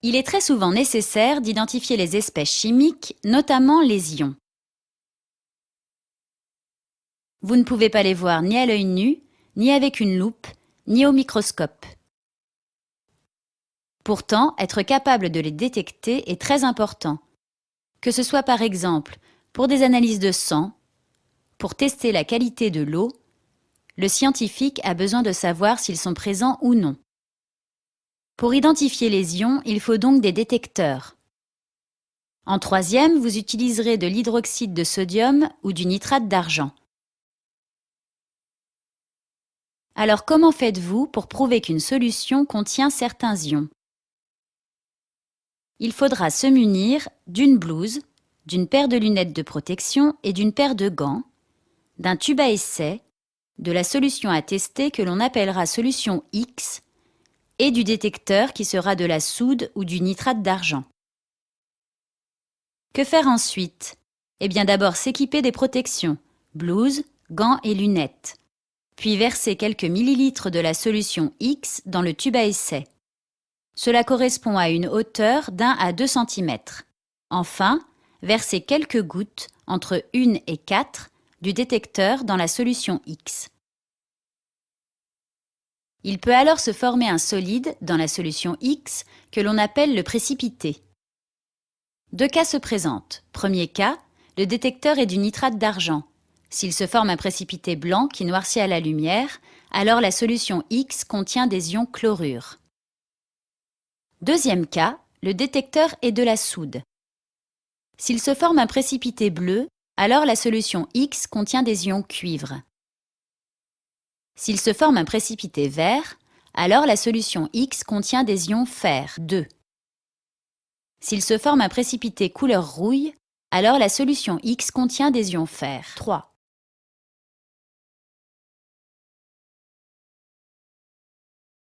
Il est très souvent nécessaire d'identifier les espèces chimiques, notamment les ions. Vous ne pouvez pas les voir ni à l'œil nu, ni avec une loupe, ni au microscope. Pourtant, être capable de les détecter est très important, que ce soit par exemple pour des analyses de sang, pour tester la qualité de l'eau, le scientifique a besoin de savoir s'ils sont présents ou non. Pour identifier les ions, il faut donc des détecteurs. En troisième, vous utiliserez de l'hydroxyde de sodium ou du nitrate d'argent. Alors comment faites-vous pour prouver qu'une solution contient certains ions? Il faudra se munir d'une blouse, d'une paire de lunettes de protection et d'une paire de gants, d'un tube à essai, de la solution à tester que l'on appellera solution X et du détecteur qui sera de la soude ou du nitrate d'argent. Que faire ensuite? Eh bien d'abord s'équiper des protections, blouse, gants et lunettes, puis verser quelques millilitres de la solution X dans le tube à essai. Cela correspond à une hauteur d'1 à 2 cm. Enfin, verser quelques gouttes, entre 1 et 4, du détecteur dans la solution X. Il peut alors se former un solide dans la solution X que l'on appelle le précipité. Deux cas se présentent. Premier cas, le détecteur est du nitrate d'argent. S'il se forme un précipité blanc qui noircit à la lumière, alors la solution X contient des ions chlorure. Deuxième cas, le détecteur est de la soude. S'il se forme un précipité bleu, alors la solution X contient des ions cuivre. S'il se forme un précipité vert, alors la solution X contient des ions fer, 2. S'il se forme un précipité couleur rouille, alors la solution X contient des ions fer, 3.